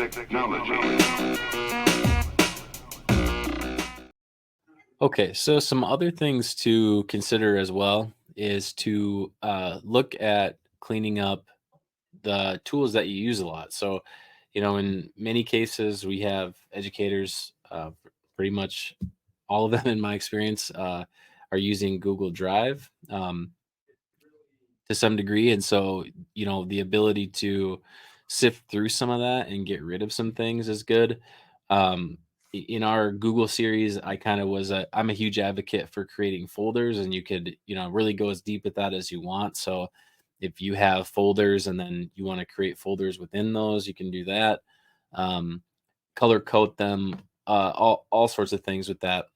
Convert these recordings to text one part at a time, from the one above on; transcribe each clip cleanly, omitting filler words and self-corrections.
technology. Okay, so some other things to consider as well is to look at cleaning up the tools that you use a lot. So, in many cases, we have educators, pretty much all of them in my experience, are using Google Drive to some degree. And so, the ability to sift through some of that and get rid of some things is good. In our Google series, I'm a huge advocate for creating folders, and you could, really go as deep with that as you want. So if you have folders and then you want to create folders within those, you can do that. Um, Color code them, all sorts of things with that.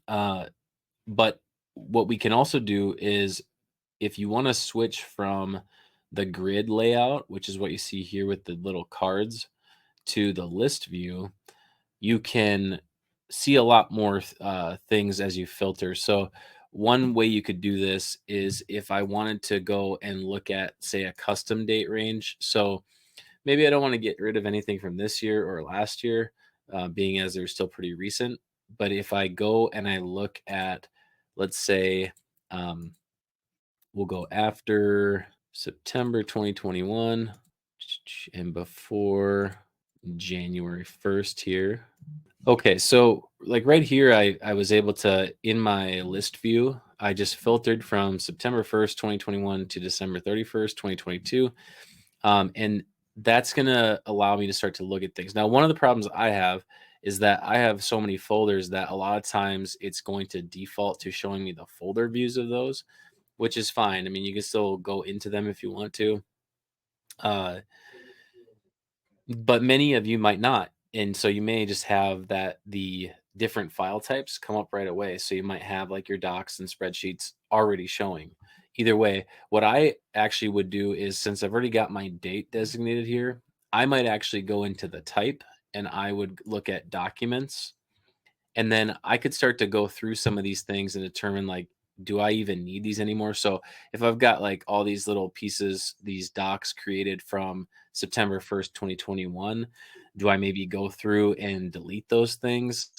Uh, but what we can also do is if you want to switch from the grid layout, which is what you see here with the little cards, to the list view, you can see a lot more things as you filter. So, one way you could do this is if I wanted to go and look at, say, a custom date range. So, maybe I don't want to get rid of anything from this year or last year, being as they're still pretty recent. But if I go and I look at, let's say, um, we'll go after September 2021 and before January 1st here. Okay, so like right here, I was able to, in my list view, I just filtered from September 1st, 2021 to December 31st, 2022. And that's going to allow me to start to look at things. Now, one of the problems I have is that I have so many folders that a lot of times it's going to default to showing me the folder views of those, which is fine. I mean, you can still go into them if you want to. Uh, but many of you might not. And so you may just have that the different file types come up right away. So you might have like your docs and spreadsheets already showing. Either way, what I actually would do is, since I've already got my date designated here, I might actually go into the type and I would look at documents, and then I could start to go through some of these things and determine, like, do I even need these anymore? So if I've got like all these little pieces, these docs created from September 1st, 2021, do I maybe go through and delete those things?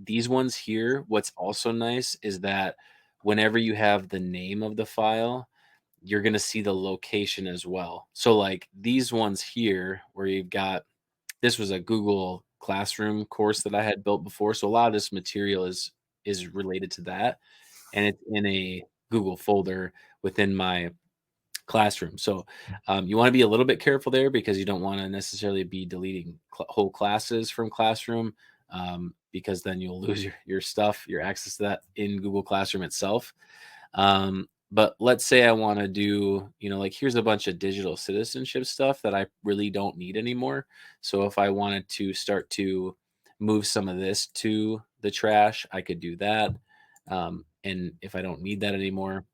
These ones here, what's also nice is that whenever you have the name of the file, you're going to see the location as well. So like these ones here where you've got, this was a Google Classroom course that I had built before, so a lot of this material is related to that, and it's in a Google folder within my Classroom. So, you wanna be a little bit careful there because you don't wanna necessarily be deleting whole classes from Classroom, because then you'll lose your stuff, your access to that in Google Classroom itself. But let's say I wanna do, like, here's a bunch of digital citizenship stuff that I really don't need anymore. So if I wanted to start to move some of this to the trash, I could do that. And if I don't need that anymore,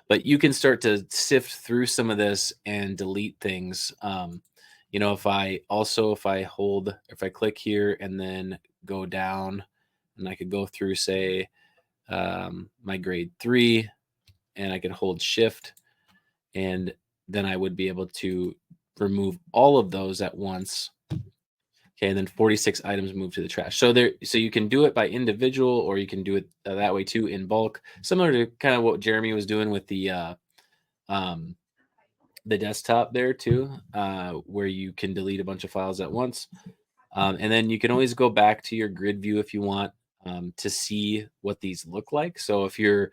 but you can start to sift through some of this and delete things. If I click here and then go down, and I could go through, say, my grade 3, and I could hold shift, and then I would be able to remove all of those at once. Okay, and then 46 items move to the trash. So you can do it by individual, or you can do it that way too, in bulk, similar to kind of what Jeremy was doing with um, the desktop there too, where you can delete a bunch of files at once. And then you can always go back to your grid view if you want, to see what these look like. So if you're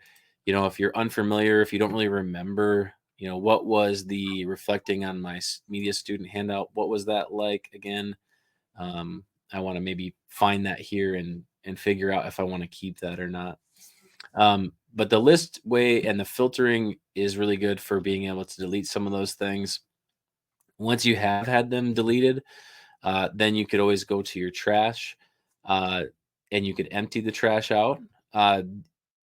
unfamiliar, if you don't really remember, what was the reflecting on my media student handout, what was that like again? I want to maybe find that here and figure out if I want to keep that or not. But the list way and the filtering is really good for being able to delete some of those things. Once you have had them deleted, then you could always go to your trash, uh, and you could empty the trash out. Uh,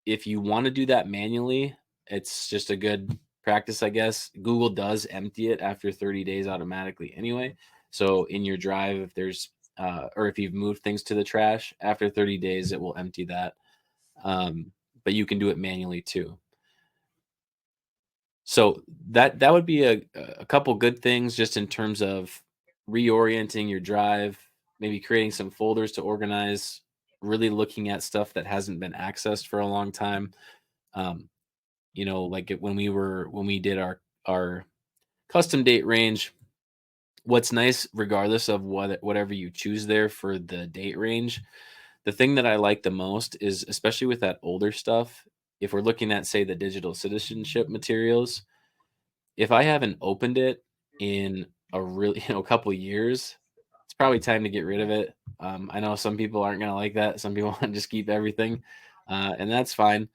if you want to do that manually, it's just a good practice, I guess. Google does empty it after 30 days automatically anyway. So in your drive, if there's or if you've moved things to the trash after 30 days, it will empty that. But you can do it manually too. So that would be a couple good things just in terms of reorienting your drive, maybe creating some folders to organize, really looking at stuff that hasn't been accessed for a long time. Um, like when we did our custom date range, what's nice, regardless of whatever you choose there for the date range, the thing that I like the most is, especially with that older stuff, if we're looking at, say, the digital citizenship materials, if I haven't opened it in a really a couple years, it's probably time to get rid of it. I know some people aren't gonna like that. Some people want to just keep everything, and that's fine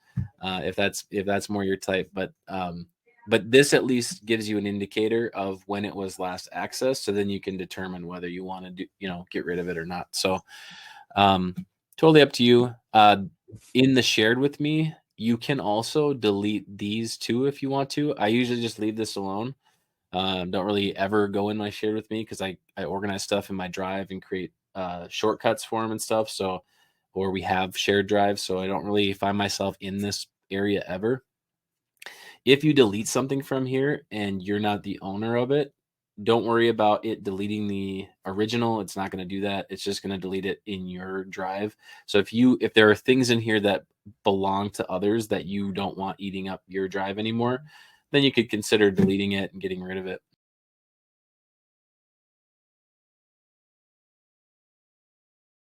if that's more your type. But this at least gives you an indicator of when it was last accessed, so then you can determine whether you want to get rid of it or not. So um, totally up to you. In the shared with me, you can also delete these too if you want to. I usually just leave this alone. Don't really ever go in my shared with me because I organize stuff in my drive and create shortcuts for them and stuff. So, or we have shared drives, so I don't really find myself in this area ever. If you delete something from here and you're not the owner of it, don't worry about it deleting the original. It's not going to do that. It's just going to delete it in your drive. So if there are things in here that belong to others that you don't want eating up your drive anymore, then you could consider deleting it and getting rid of it.